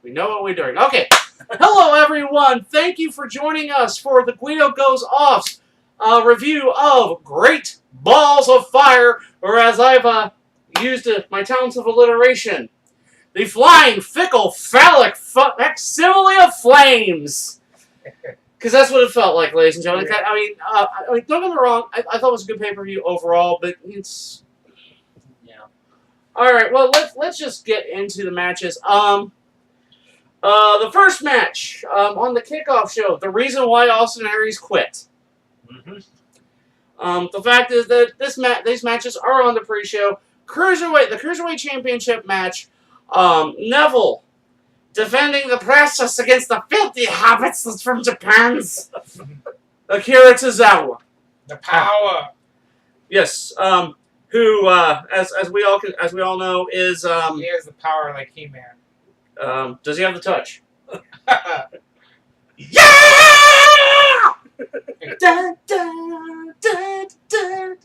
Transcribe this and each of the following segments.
We know what we're doing. Okay. Hello, everyone. Thank you for joining us for the Guido Goes Off's review of Great Balls of Fire, or as I've used my talents of alliteration, the flying, fickle, phallic facsimile of flames. Because that's what it felt like, ladies and gentlemen. I mean, don't get me wrong. I thought it was a good pay-per-view overall, but it's... Yeah. All right, well, let's just get into the matches. The first match on the kickoff show, the reason why Austin Aries quit. The fact is that these matches are on the pre-show. The Cruiserweight Championship match, Neville defending the Precious against the filthy hobbits from Japan's Akira Tozawa. The Power. Yes. Who, as we all know, is he has the power like He-Man. Does he have the touch? Yeah! Dun, dun, dun, dun.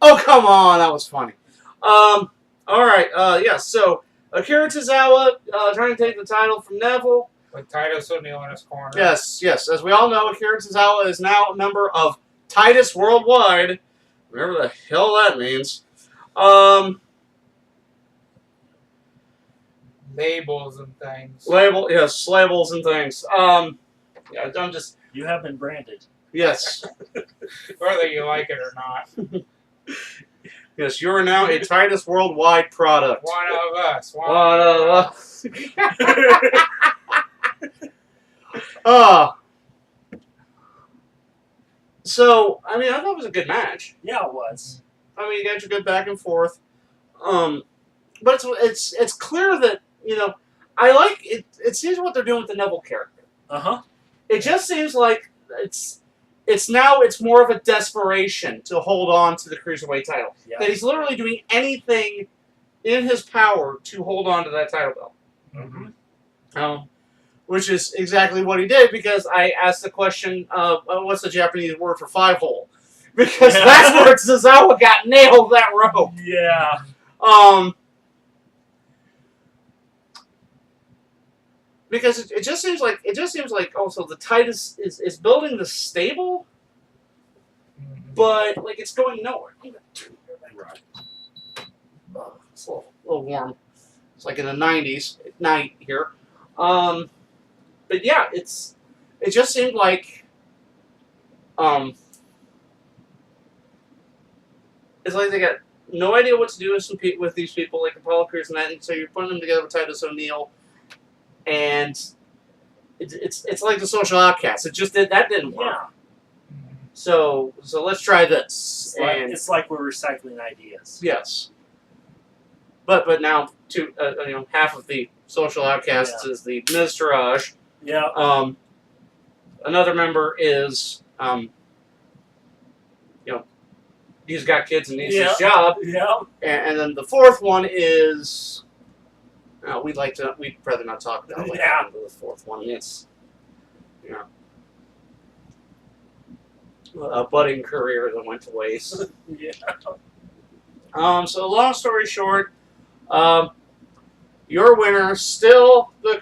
Oh, come on, that was funny. All right, yes, so Akira Tozawa trying to take the title from Neville. With Titus O'Neil in his corner. Yes, as we all know, Akira Tozawa is now a member of Titus Worldwide. Whatever the hell that means. Labels and things. Labels and things. Yeah, I'm just... You have been branded. Yes. Whether you like it or not. Yes, you are now a Titus Worldwide product. One of us. One of us. So, I mean, I thought it was a good match. Yeah, it was. I mean, you got your good back and forth. But it's clear that, you know, I like it. It seems what they're doing with the Neville character. It just seems like it's more of a desperation to hold on to the Cruiserweight title. Yeah. That he's literally doing anything in his power to hold on to that title belt. Which is exactly what he did, because I asked the question, what's the Japanese word for 5-hole? Because that's where Tozawa got nailed that rope. Yeah. Because it just seems like also the Titus is building the stable, but like it's going nowhere. Right. It's a little warm. It's like in the 90s at night here. But yeah, it just seemed like it's like they got no idea what to do with these people, like Apollo Crews and that, and so you're putting them together with Titus O'Neil, and it's like the Social Outcasts. It just that didn't work. Yeah. So let's try this. It's like we're recycling ideas. Yes. But now half of the Social Outcasts is the Miztourage. Yeah. Another member is he's got kids and needs his job. Yeah. And then the fourth one is we'd rather not talk about the fourth one. It's a budding career that went to waste. Yeah. So long story short, your winner, still the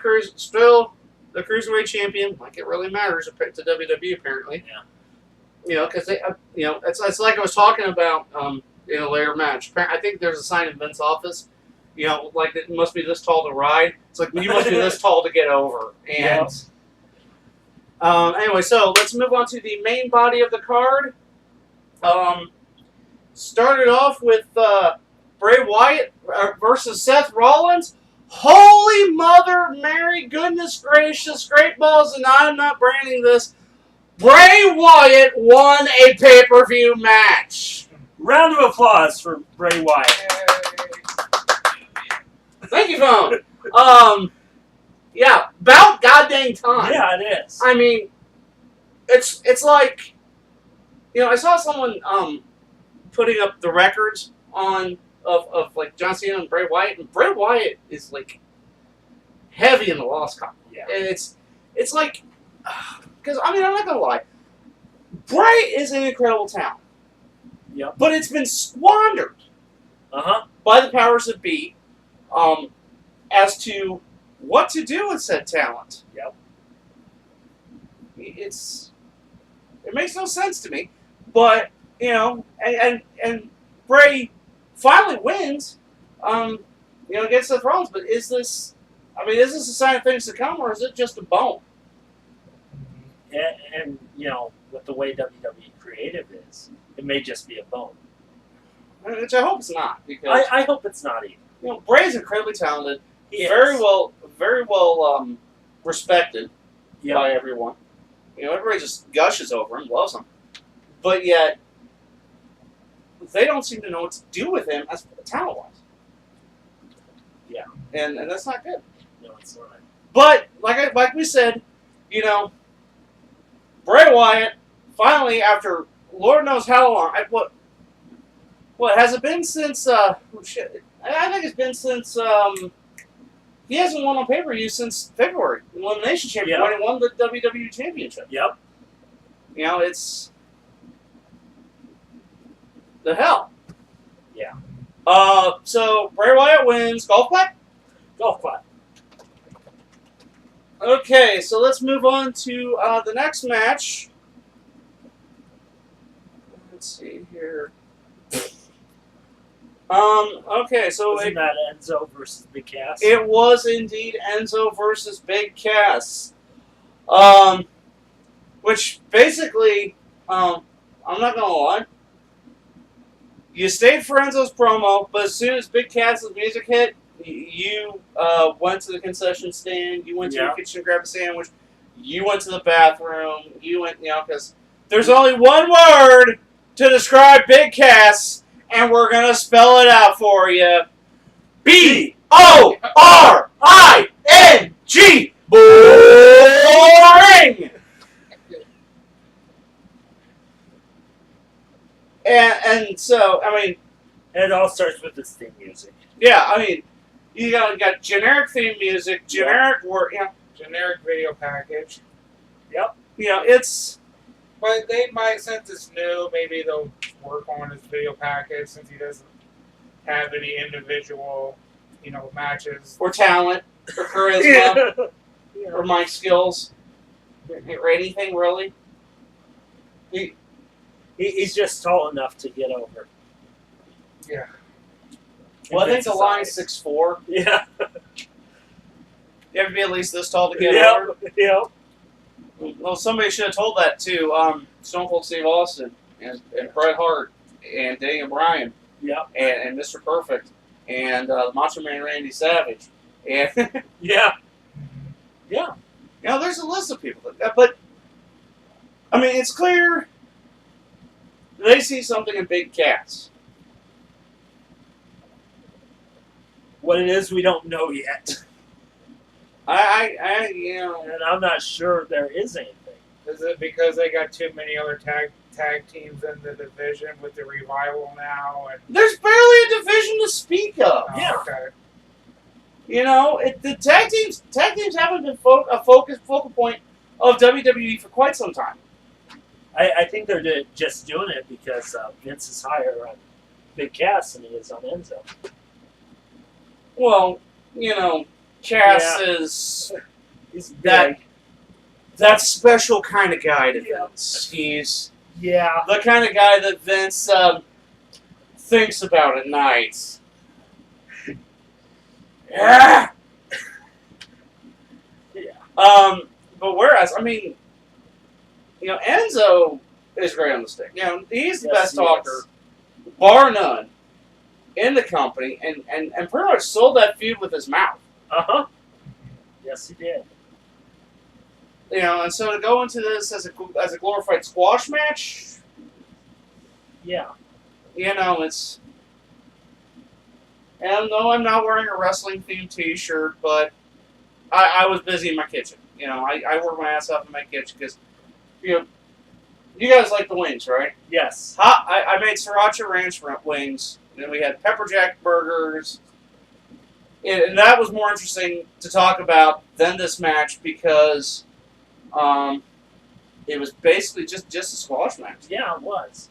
Cruiserweight champion. Like it really matters to WWE apparently. Yeah. Because they, it's like I was talking about in a later match. I think there's a sign in Vince's office. Like it must be this tall to ride. It's like you must be this tall to get over. And anyway, so let's move on to the main body of the card. Started off with Bray Wyatt versus Seth Rollins. Holy Mother Mary, goodness gracious, great balls, and I'm not branding this. Bray Wyatt won a pay-per-view match. Round of applause for Bray Wyatt. Thank you, phone. Yeah, about goddamn time. Yeah, it is. I mean, it's like, I saw someone putting up the records of like John Cena and Bray Wyatt, and Bray Wyatt is like heavy in the lost column. Yeah. And it's like, because I'm not gonna lie, Bray is an incredible talent. Yep. But it's been squandered Uh-huh. by the powers that be as to what to do with said talent. Yep. It makes no sense to me. But, and Bray finally wins, against Seth Rollins. But is this a sign of things to come, or is it just a bone? And with the way WWE creative is, it may just be a bone. Which I hope it's not, because I hope it's not either. Bray's incredibly talented, He very is. well respected Yep. by everyone. Everybody just gushes over him, loves him, but yet they don't seem to know what to do with him as talent-wise. Yeah. And that's not good. No, it's not. But like we said, Bray Wyatt finally, after Lord knows how long, what has it been since? I think it's been since he hasn't won on pay-per-view since February. Elimination Chamber when he won the WWE Championship. Yep. It's the hell. Yeah. So Bray Wyatt wins. Golf clap? Golf clap. Okay, so let's move on to the next match. Let's see here. Okay, so Wasn't that Enzo versus Big Cass? it was indeed Enzo versus Big Cass. Which basically, I'm not gonna lie. You stayed for Enzo's promo, but as soon as Big Cass's music hit, you went to the concession stand, you went to your kitchen to grab a sandwich, you went to the bathroom, you went, because there's only one word to describe Big Cass, and we're going to spell it out for you. B-O-R-I-N-G. Boring! And so, it all starts with this theme music. yeah, you got generic theme music, generic word, Generic video package. Yep. It's... But they might, since it's new, maybe they'll work on his video package since he doesn't have any individual, matches. Or talent, or charisma, or mic skills, or anything really. He's just tall enough to get over. Yeah. Well, I think the line's Vince's 6'4". Yeah. You have to be at least this tall to get over. Yeah. Well, somebody should have told that to Stone Cold Steve Austin and Bret Hart and Daniel Bryan Yep. and Mr. Perfect and Macho Man Randy Savage and Yeah. Yeah. there's a list of people that, but it's clear they see something in Big Cass. What it is, we don't know yet. And I'm not sure there is anything. Is it because they got too many other tag teams in the division with the Revival now? And There's barely a division to speak of. Yeah. Okay. The tag teams haven't been a focal point of WWE for quite some time. I think they're just doing it because Vince is higher on Big Cass than he is on Enzo. Well, Cass is He's big. that special kind of guy to Yeah. Vince. He's Yeah. the kind of guy that Vince thinks about at night. Yeah. But whereas, Enzo is great on the stick. He's the Yes, best he talker, is. bar none, in the company, and pretty much sold that feud with his mouth. Uh-huh. Yes, he did. And so to go into this as a glorified squash match, Yeah. it's. And no, I'm not wearing a wrestling themed T-shirt, but I was busy in my kitchen. I work my ass off in my kitchen because, you guys like the wings, right? Yes. I made sriracha ranch wings, and then we had pepper jack burgers, and that was more interesting to talk about than this match because, it was basically just a squash match. Yeah, it was.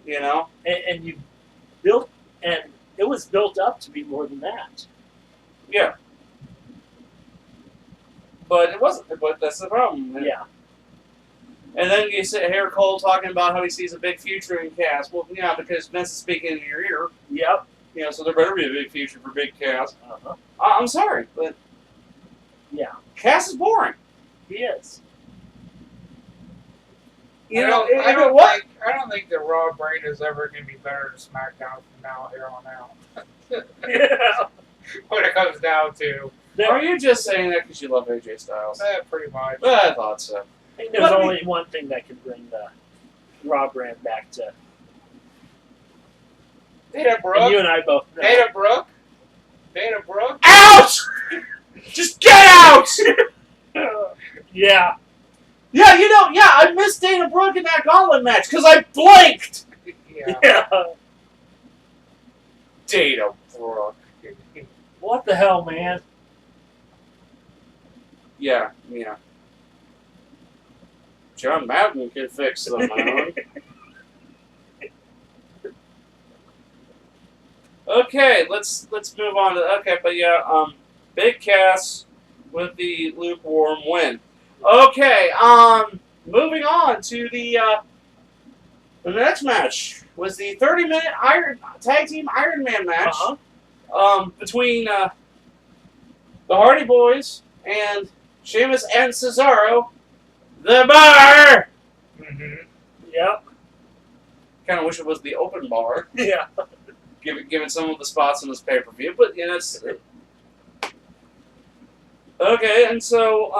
And you built, and it was built up to be more than that. Yeah. But it wasn't. But that's the problem. Yeah. And then you hear Cole talking about how he sees a big future in Cass. Well, yeah, because Vince is speaking in your ear. Yep. You know, so there better be a big future for Big Cass. Uh-huh. I'm sorry, but Cass is boring. He is. You know, I don't think the Raw brand is ever going to be better than SmackDown from now here on out. Yeah. When it comes down to, Are you just saying that because you love AJ Styles? pretty much. I thought so. I think there's only one thing that can bring the Raw brand back to. Dana And Brooke. you and I both know. Dana Brooke. Dana Brooke. Out! Just get out! Yeah. Yeah, you know, I missed Dana Brooke in that gauntlet match because I blanked. Yeah. Yeah. Dana Brooke. What the hell, man? Yeah. John Madden can fix them, man. Okay, let's move on to Big Cass with the lukewarm win. Okay, moving on to the next match was the 30-minute tag team Iron Man match between the Hardy Boys and Sheamus and Cesaro, the Bar. Mm-hmm. Yep. Kind of wish it was the open bar. Yeah. Given some of the spots in this pay-per-view, but it's okay. And so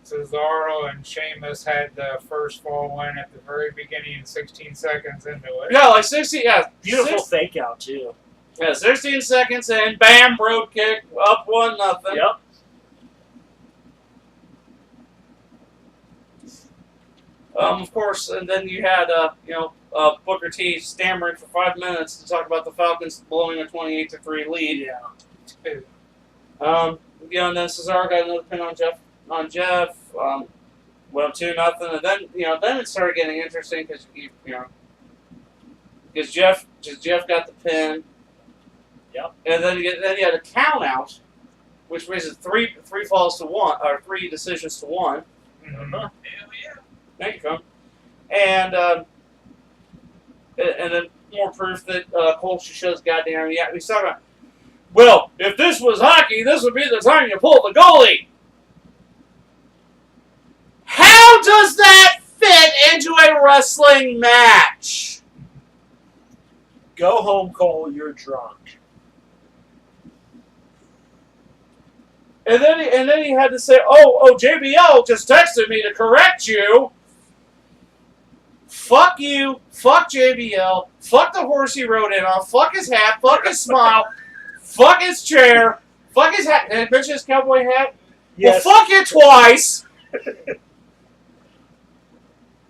Cesaro and Sheamus had the first fall win at the very beginning, 16 seconds into it. yeah, like 60, yeah, Beautiful fake out, too. yeah, 16 seconds and bam, road kick, up 1-0. Yep. Of course, and then you had Booker T stammering for 5 minutes to talk about the Falcons blowing a 28-3 lead. Yeah. And then Cesaro got another pin on Jeff. Went up 2-0, and then it started getting interesting because Jeff got the pin. Yep. And then you had a count out, which raises three falls to one, or 3 decisions to 1. Mm-hmm. Hell yeah. Thank you, Cone. And then more proof that Cole shows goddamn. Yeah, he's talking about. Well, if this was hockey, this would be the time you pull the goalie. How does that fit into a wrestling match? Go home, Cole. You're drunk. And then he had to say, "Oh, JBL just texted me to correct you." Fuck you. Fuck JBL. Fuck the horse he rode in on. Fuck his hat. Fuck his smile. Fuck his chair. Fuck his hat. Did I mention his cowboy hat? Yes. Well, fuck it twice.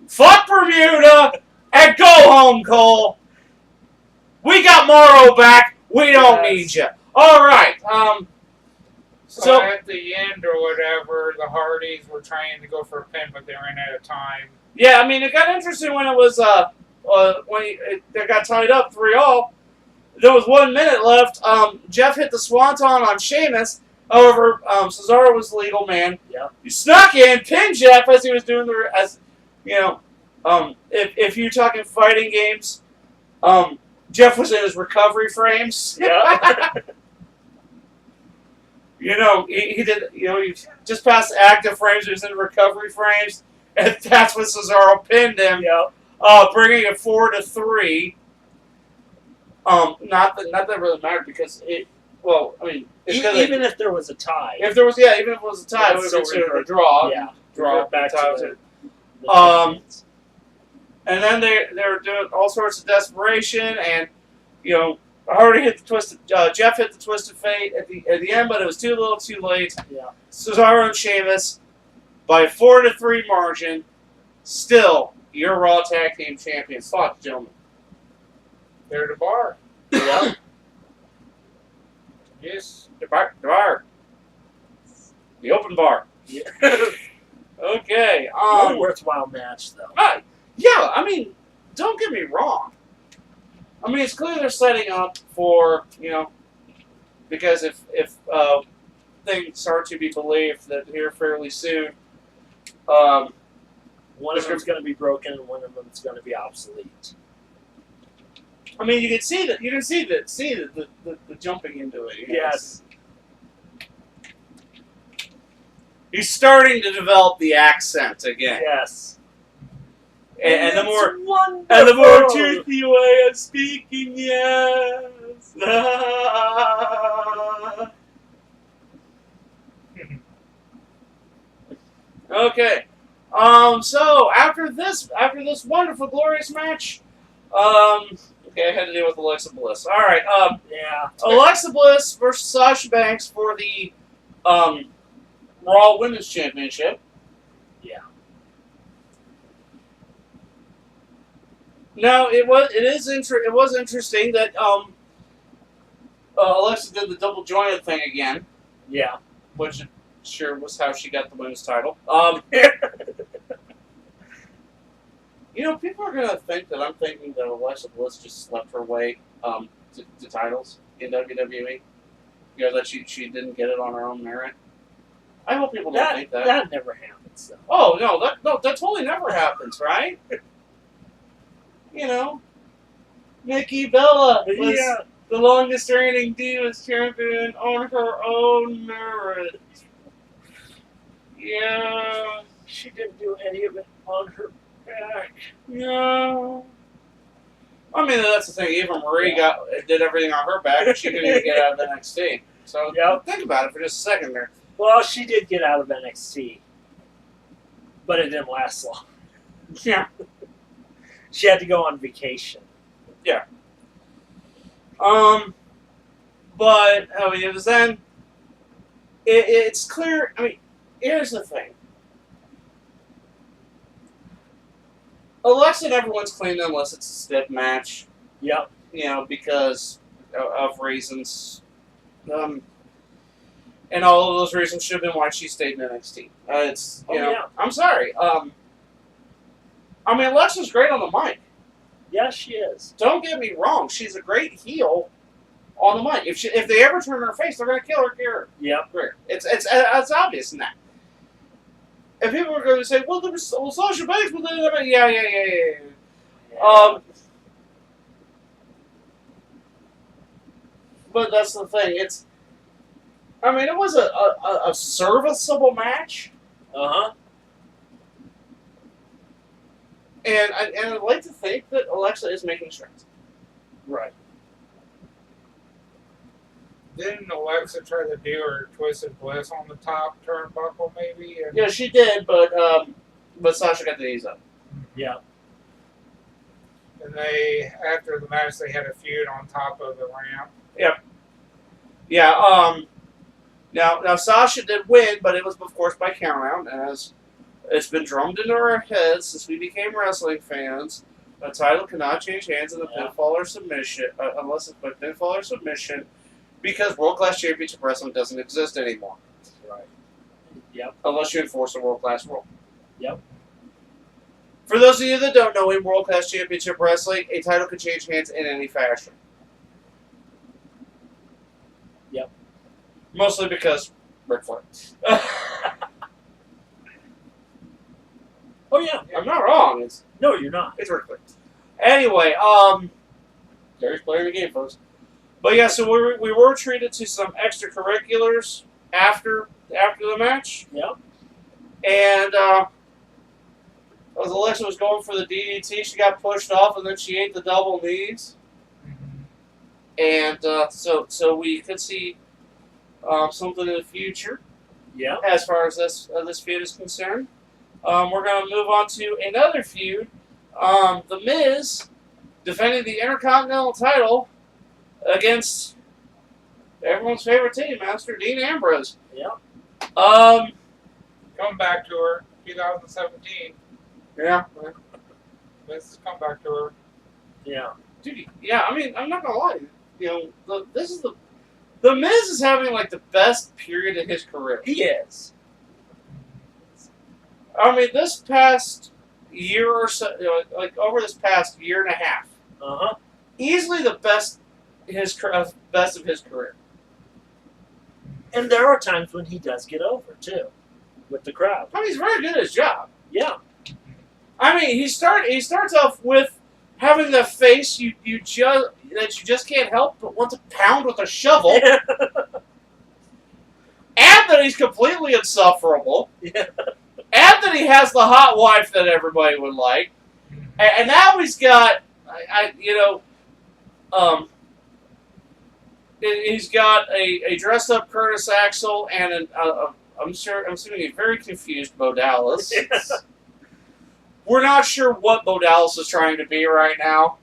Fuck Bermuda. And go home, Cole. We got Morrow back. We don't need you. All right. So at the end or whatever, the Hardys were trying to go for a pin, but they ran out of time. Yeah, I mean, it got interesting when it was they got tied up 3-3. There was 1 minute left. Jeff hit the swanton on Sheamus. However, Cesaro was the legal man. Yeah. He snuck in, pinned Jeff as he was doing if you're talking fighting games, Jeff was in his recovery frames. Yeah. He did. He just passed the active frames. He was in recovery frames, and that's when Cesaro pinned him. Yep. Bringing it 4-3. Not that really mattered because it. Well, I mean, Even if there was a tie. If there was, even if it was a tie, it would have considered a draw. Yeah. Draw back to the and then they were doing all sorts of desperation, and Hardy hit the twisted. Jeff hit the twisted fate at the end, but it was too little, too late. Yeah. Cesaro and Sheamus by a 4-3 margin. Still, your Raw Tag Team Champions. Fuck, gentlemen. They're the bar. Yeah. Yes. The bar. The open bar. Yeah. Okay. Really worthwhile match, though. Yeah, I mean, don't get me wrong. I mean, it's clear they're setting up for, because if things are to be believed that here fairly soon. One of them's going to be broken, and one of them's going to be obsolete. I mean, you can see that. You can see the jumping into it. Yes. He's starting to develop the accent again. Yes. And the more wonderful. and the more toothy way of speaking, yes. Okay. So after this wonderful, glorious match, okay, I had to deal with Alexa Bliss. All right. Yeah. Alexa Bliss versus Sasha Banks for the Raw Women's Championship. Yeah. Now it was interesting that Alexa did the double jointed thing again, Yeah. which sure was how she got the women's title. You know, people are gonna think that I'm thinking that Alexa Bliss just slept her way to titles in WWE. You know, that she didn't get it on her own merit. I hope people don't think that. That never happens, though. Oh no, that totally never happens, right? You know, Nikki Bella was the longest reigning Divas champion on her own merit. Yeah. She didn't do any of it on her back. No. I mean, that's the thing. Even Marie did everything on her back, and she couldn't even get out of NXT. So think about it for just a second there. Well, she did get out of NXT, but it didn't last long. Yeah. She had to go on vacation. Yeah. But I mean, it was then. It's clear. I mean, here's the thing. Alexa never wins clean unless it's a stiff match. Yep. You know, because of reasons. And all of those reasons should have been why she stayed in NXT. I'm sorry. I mean, Alexa's great on the mic. Yeah, she is. Don't get me wrong. She's a great heel on the mic. If they ever turn her face, they're going to kill her career. Yep. It's obvious in that. And people are going to say, well, Sasha Banks, yeah. But that's the thing. It was a serviceable match. Uh-huh. And I'd like to think that Alexa is making strides. Right. Didn't Alexa try to do her Twisted Bliss on the top turnbuckle, maybe? And Yeah, she did, but Sasha got the knees up. Yeah. And they, after the match, they had a feud on top of the ramp. Yep. Yeah. Now Sasha did win, but it was of course by countout, as it's been drummed into our heads since we became wrestling fans. A title cannot change hands in a pinfall or submission, unless it's by pinfall or submission, because World Class Championship Wrestling doesn't exist anymore. Right. Yep. Unless you enforce a World Class rule. Yep. For those of you that don't know, in World Class Championship Wrestling, a title can change hands in any fashion. Yep. Mostly because Ric Flair. Oh yeah. I'm not wrong. No, you're not. It's Ric Flair. Anyway, Gary's playing the game, folks. But yeah, so we were treated to some extracurriculars after the match. Yep. And as Alexa was going for the DDT, she got pushed off, and then she ate the double knees. And so we could see something in the future. Yeah. As far as this feud is concerned. We're going to move on to another feud. The Miz defending the Intercontinental title against everyone's favorite team, Master Dean Ambrose. Yep. Come back to her, 2017. Yeah. Let's come back to her. Yeah. Dude, yeah, I mean, I'm not going to lie. You know, The Miz is having, like, the best period in his career. He is. I mean, this past year or so, like over this past year and a half, easily the best of his career. And there are times when he does get over, too, with the crowd. I mean, he's very good at his job. Yeah. I mean, he starts off with having the face you just can't help but want to pound with a shovel. And that he's completely insufferable. Yeah. And that he has the hot wife that everybody would like. And now he's got, he's got a dressed up Curtis Axel and I'm assuming a very confused Bo Dallas. Yeah. We're not sure what Bo Dallas is trying to be right now.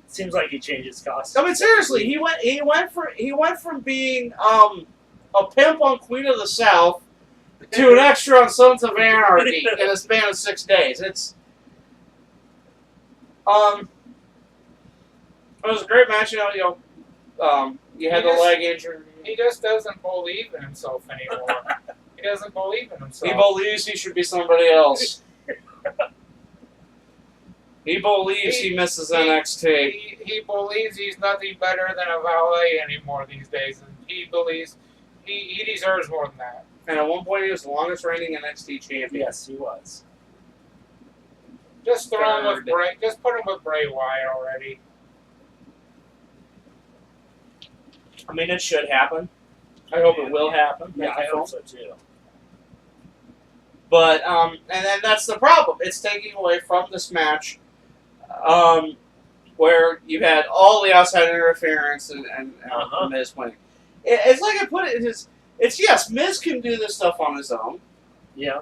Seems like he changed his costume. I mean, seriously, he went from being a pimp on Queen of the South to an extra on Sons of Anarchy in a span of 6 days. It was a great match. You had the leg injury. He just doesn't believe in himself anymore. He doesn't believe in himself. He believes he should be somebody else. He believes he misses NXT. He believes he's nothing better than a valet anymore these days, and he believes he deserves more than that. And at one point, he was the longest reigning NXT champion. Yes, he was. Just throw him with Bray. Just put him with Bray Wyatt already. I mean, it should happen. I hope it will happen. Yeah, I hope so too. But and then that's the problem. It's taking away from this match, where you had all the outside interference and Miz winning. It's like I put it. It's yes, Miz can do this stuff on his own. Yeah.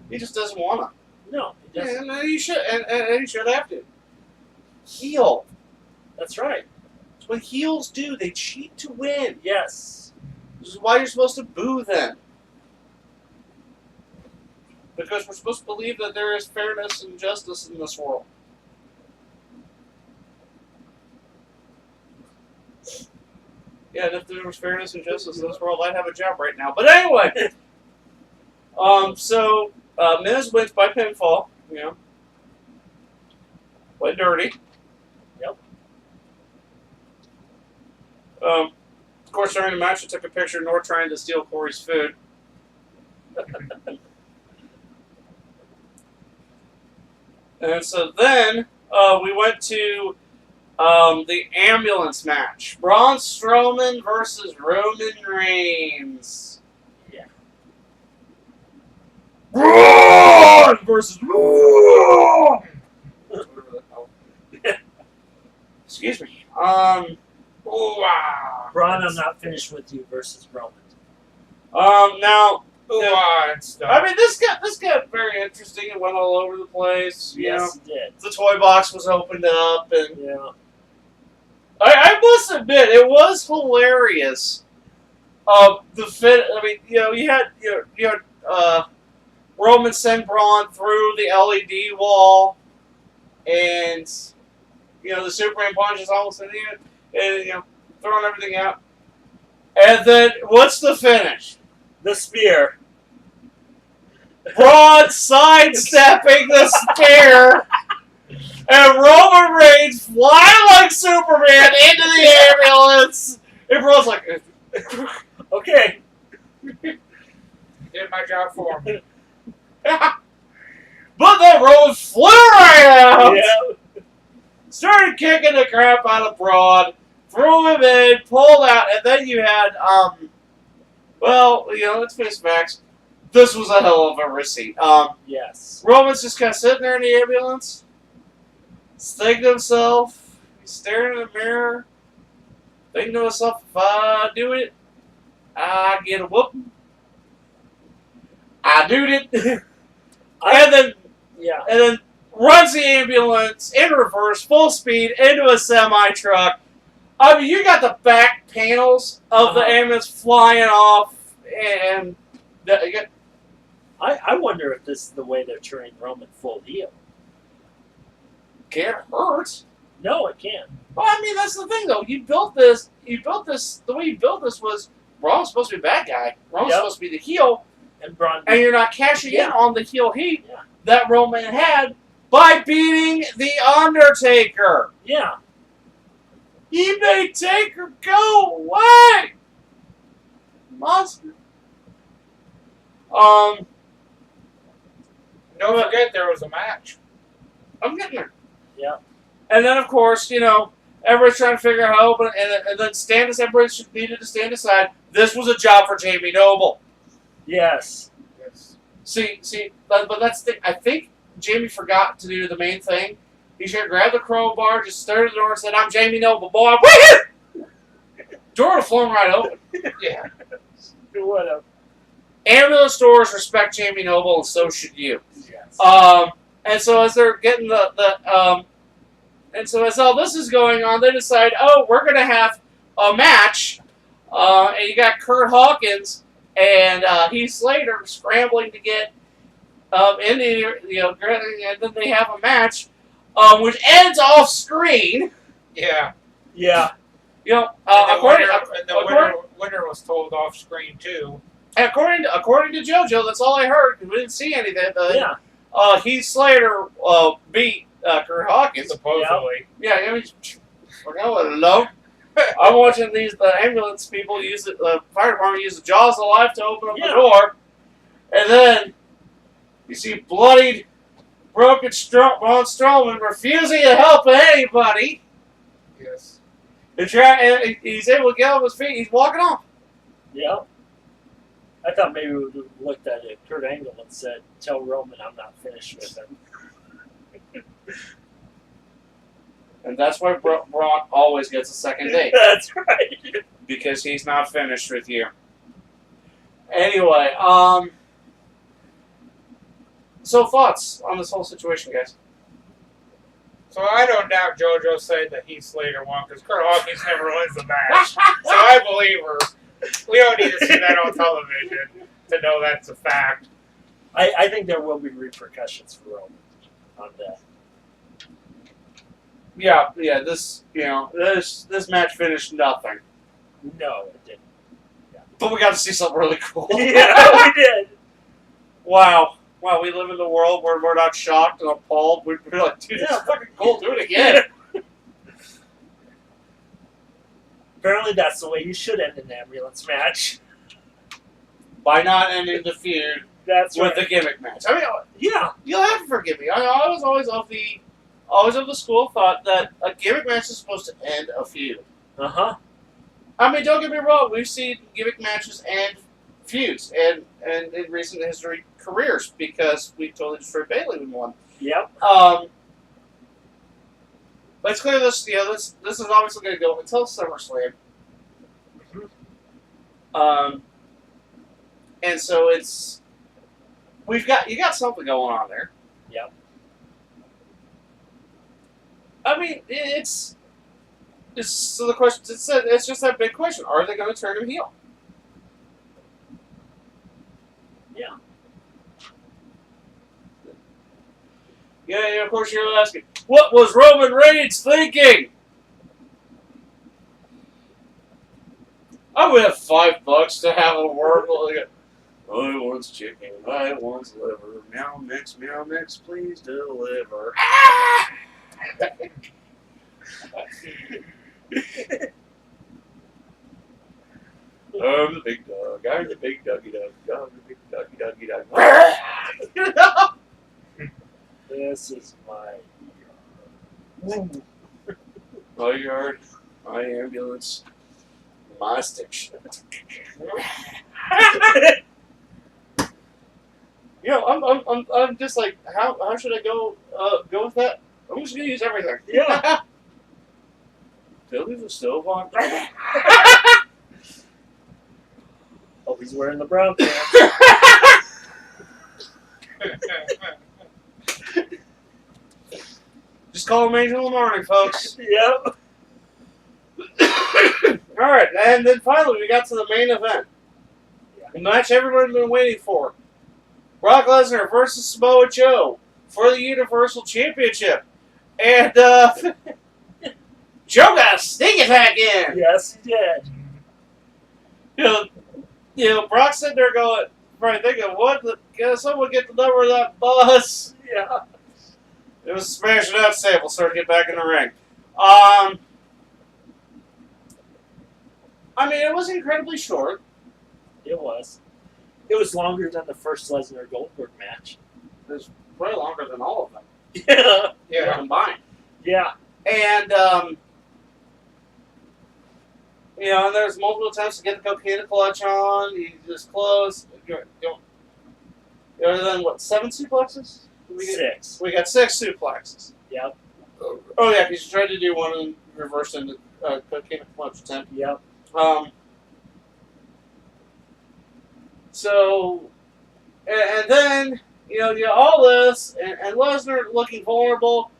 He just doesn't want to. No, he doesn't. And he should. And he should have to. Heel. That's right. It's what heels do. They cheat to win. Yes. This is why you're supposed to boo them. Because we're supposed to believe that there is fairness and justice in this world. Yeah, and if there was fairness and justice in this world, I'd have a job right now. But anyway, so Miz wins by pinfall. Went dirty. Yep. Of course, during the match, I took a picture of Nor trying to steal Cory's food. And so then we went to the ambulance match. Braun Strowman versus Roman Reigns. Yeah. Braun versus Braun! Excuse me. Braun, I'm not finished with you versus Roman. Now. And stuff. I mean, this got very interesting. It went all over the place. Yes, it did. The toy box was opened up, and Yeah. I must admit, it was hilarious. The fit. I mean, you had Roman send Braun through the LED wall, and the Superman punches almost in the end, and throwing everything out. And then what's the finish? The spear. Braun sidestepping the spear, and Roman Reigns flying like Superman into the ambulance. And Braun's like, Okay. Did my job for me. but then Roman flew right out, Yeah. started kicking the crap out of Braun, threw him in, pulled out, and then you had, let's face facts. This was a hell of a receipt. Yes. Roman's just kind of sitting there in the ambulance, thinking to himself, he's staring in the mirror, thinking to himself, if I do it, I get a whooping. I do it. and then runs the ambulance in reverse, full speed, into a semi-truck. I mean, you got the back panels of the ambulance flying off, and I wonder if this is the way they're turning Roman full heel. can't hurt. No, it can't. Well, I mean, that's the thing, though. The way you built this was Braun's supposed to be a bad guy. Roman's supposed to be the heel, And Braun. and you're not cashing in on the heel heat Yeah. that Roman had by beating The Undertaker. Yeah. He made Taker go away. Monster. Don't forget there was a match. I'm getting there. Yeah. And then, of course, everybody's trying to figure out how open, and then everybody needed to stand aside. This was a job for Jamie Noble. Yes. Yes. See, but that's the thing. I think Jamie forgot to do the main thing. He should have grabbed the crowbar, just started the door, and said, "I'm Jamie Noble, boy. I'm right here." Door would have flown right open. Yeah. Whatever. Ambulance stores respect Jamie Noble, and so should you. Yes. And so as they're getting and so as all this is going on, they decide, oh, we're going to have a match. And you got Kurt Hawkins and Heath Slater scrambling to get into, and then they have a match, which ends off screen. Yeah. Yeah. Winner was told off screen too. According to JoJo, that's all I heard. We didn't see anything. Heath Slater beat Kurt Hawkins. Supposedly. Yeah, I mean, I would love. I'm watching the ambulance people use it. The fire department use the jaws of life to open up the door, and then you see bloodied, broken Braun Strowman refusing to help anybody. Yes. He's able to get on his feet. He's walking off. Yeah. I thought maybe we would have looked at it, Kurt Angle, and said, "Tell Roman I'm not finished with him." And that's why Braun always gets a second date. That's right. Because he's not finished with you. Anyway, so thoughts on this whole situation, guys? So I don't doubt JoJo said that Heath Slater won because Kurt Hawkins never wins the match. So I believe her. We don't need to see that on television to know that's a fact. I think there will be repercussions for Roman on that. Yeah. This match finished nothing, No, it didn't. but we got to see something really cool. Yeah, we did. Wow, we live in a world where we're not shocked and appalled. We're like, dude, this is fucking cool. Do it again. Apparently, that's the way you should end an ambulance match. By not ending the feud That's with right. the gimmick match. I mean, Yeah. you'll have to forgive me. I was always of the school of thought that a gimmick match is supposed to end a feud. Uh-huh. I mean, don't get me wrong. We've seen gimmick matches and feuds, and in recent history, careers, because we totally destroyed Bayley with one. Yep. Let's clear this. This is obviously going to go until SummerSlam. And so you got something going on there. Yep. I mean, it's so the question. It's just that big question: are they going to turn him heel? Yeah. Yeah. Of course, you're asking, what was Roman Reigns thinking? I would have $5 to have a word. I wants chicken. I wants liver. Meow mix, please deliver. Ah! I'm the big dog. I'm the big doggy dog. I'm the big doggy dog. This is my yard. My yard, my ambulance, my station. I'm just like, how should I go with that? I'm just gonna use everything. Yeah. They'll leave the stove on. Oh, he's wearing the brown pants. Just call him Angel in the morning, folks. Yep. All right, and then finally we got to the main event. The match everyone's been waiting for. Brock Lesnar versus Samoa Joe for the Universal Championship. And Joe got a sneak attack in. Yes, he did. Brock sitting there going, probably thinking, can someone get the number of that bus? Yeah. It was smashing that table, so to get back in the ring. I mean, it was incredibly short. It was. It was longer than the first Lesnar Goldberg match. It was way longer than all of them Yeah. Yeah. combined. Yeah. And, you know, and there's multiple attempts to get the cocaine clutch on. He just close. Then what? 7 suplexes? Did we get, 6. We got 6 suplexes. Yep. Oh yeah, because you tried to do one and reversed into cocaine clutch attempt. Yep. So, and then you know all this, and Lesnar looking vulnerable.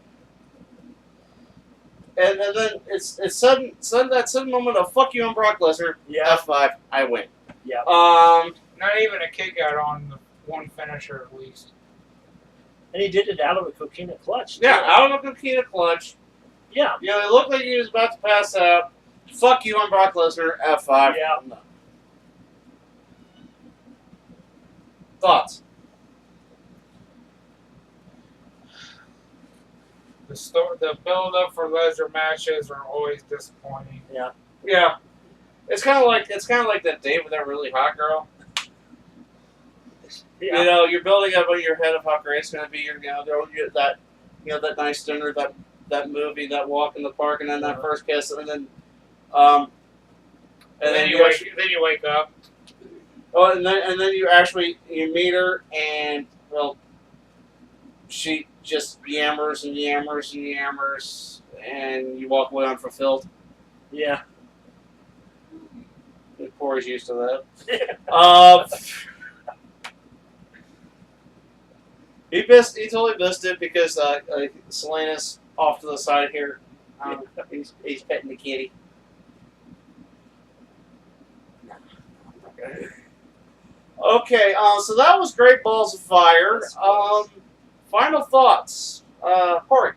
And then it's that sudden moment of fuck you on Brock Lesnar. Yeah. F5, I win. Yeah. Not even a kick out on the one finisher at least. And he did it out of a coquina clutch. Yeah, too. out of a coquina clutch. Yeah. You know, it looked like he was about to pass out. Fuck you on Brock Lesnar. F5. Yeah. No. Thoughts? The build up for Lesnar matches are always disappointing. Yeah. Yeah. It's kind of like that date with that really hot girl. Yeah. You know, you're building up in your head of how great it's going to be. You're going to get that, you know, that nice dinner, that movie, that walk in the park, and then that first kiss, and then, And then you wake up. Oh, and then you meet her, and well, she just yammers and yammers and yammers, and you walk away unfulfilled. Yeah. And Cory's used to that. He totally missed it because Selena's off to the side here. He's petting the kitty. Okay, so that was Great Balls of Fire. Final thoughts, Cory.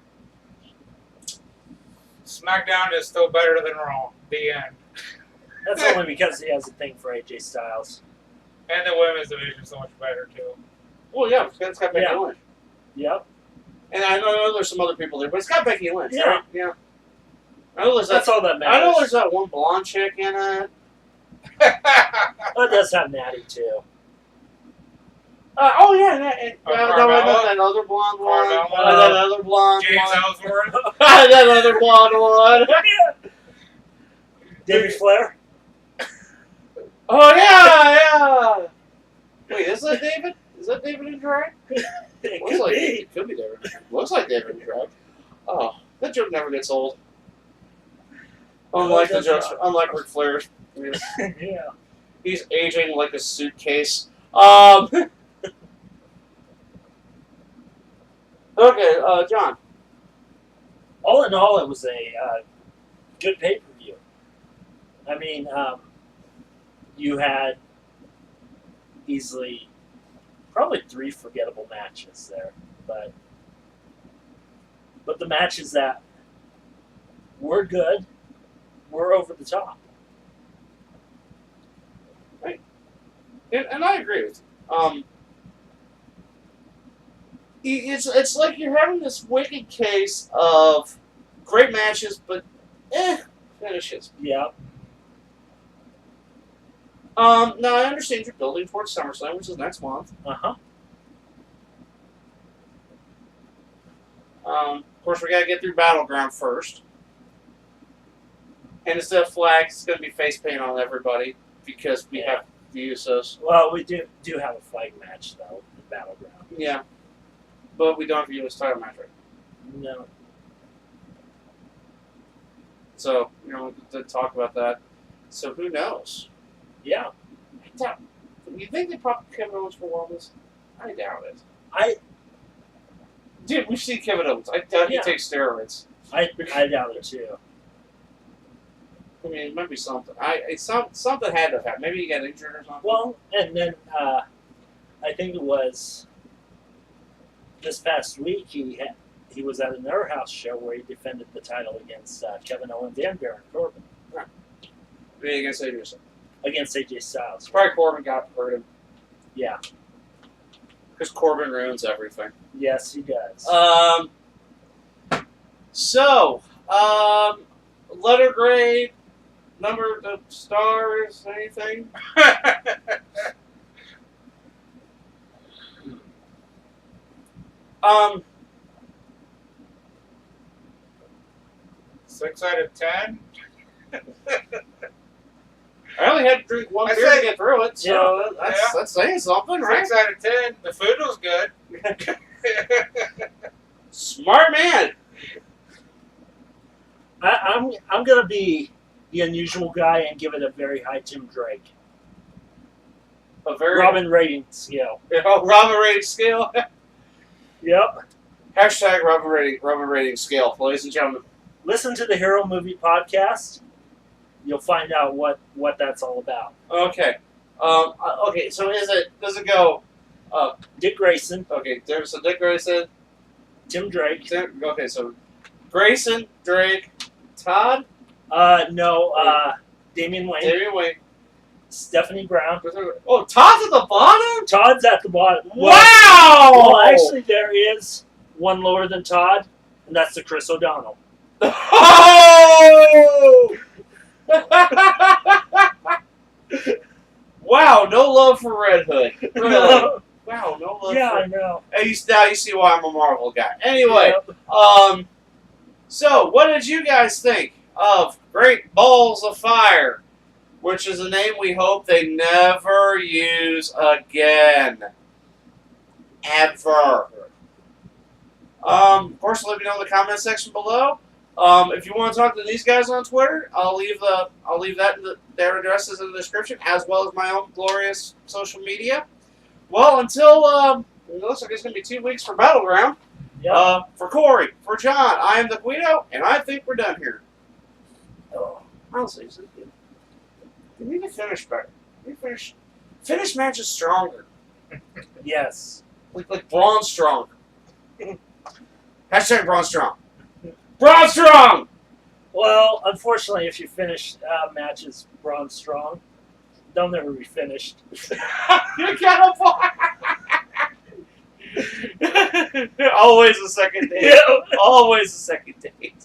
SmackDown is still better than Raw. The end. That's only because he has a thing for AJ Styles. And the women's division is so much better too. Well, yeah, it's got Becky Lynch. Yep. And I know there's some other people there, but it's got Becky Lynch, Yeah. right? Yeah. I know That's all that matters. I know there's that one blonde chick in it. Oh, it does have Natty too. Oh yeah, that Carmella? other blonde one. Carmella. That other blonde James one. Ellsworth. That other blonde one. David Flair. Oh yeah. Wait, is that David? Is that David in drag? It Looks could like be. it could be David. Looks like David in drag. Oh, that joke never gets old. Unlike the jokes, unlike Ric Flair's. Yeah. He's aging like a suitcase. Okay, John. All in all, it was a good pay-per-view. I mean, you had easily probably 3 forgettable matches there, but the matches that were good were over the top. And I agree with you. It's like you're having this wicked case of great matches, but finishes. Yeah. Now I understand you're building towards SummerSlam, which is next month. Uh-huh. Of course, we gotta get through Battleground first. And instead of flags, it's gonna be face paint on everybody because we have the Usos. Well, we do have a flag match, though, the Battleground. Yeah. But we don't have a US title match, right? No. So, you know, we did talk about that. So who knows? Yeah. I doubt. You think they probably Kevin Owens for Wellness? I doubt it. Dude, we've seen Kevin Owens. I doubt he takes steroids. I doubt it, too. I mean, it might be something. Something had to have happened. Maybe he got injured or something. Well, and then I think it was this past week he was at another house show where he defended the title against Kevin Owens and Baron Corbin. Right. Maybe against AJ Styles. Against AJ Styles. Probably Corbin got hurt him. Yeah. Because Corbin ruins everything. Yes, he does. Letter grade, number of stars, anything? 6 out of 10. I only had to drink one I beer said- to get through it, so Yeah. that's saying something, right? 6 out of 10. The food was good. Smart man. I'm gonna be the unusual guy and give it a very high Tim Drake. A very Robin rating scale. Robin rating scale. Yep. Hashtag Robin rating scale, ladies and gentlemen. Listen to the Hero Movie Podcast. You'll find out what that's all about. Okay. Okay. So does it go? Dick Grayson, Okay. So Dick Grayson. Tim Drake. Okay. So Grayson, Drake, Todd, No, Damian Wayne, Damian Wayne. Stephanie Brown. Oh, Todd's at the bottom. Todd's at the bottom. Wow. Well, actually, there is one lower than Todd, and that's the Chris O'Donnell. Oh! Wow, no love for Red Hood. Really? Wow, no love Yeah, for I know. Hey, now you see why I'm a Marvel guy. Anyway, Yep. So what did you guys think of Great Balls of Fire, which is a name we hope they never use again. Ever. Of course, let me know in the comment section below. If you want to talk to these guys on Twitter, I'll leave that in their addresses in the description, as well as my own glorious social media. Well, until it looks like it's going to be 2 weeks for Battleground. Yep. For Cory, for John, I am the Guido, and I think we're done here. Oh, honestly, we need to finish better. We finish matches stronger, Yes. like Braun Strong. Hashtag Braun Strong. Braun Strong. Well, unfortunately, if you finish matches Braun Strong, they'll never be finished. You got a point. Always a second date. Yeah. Always a second date.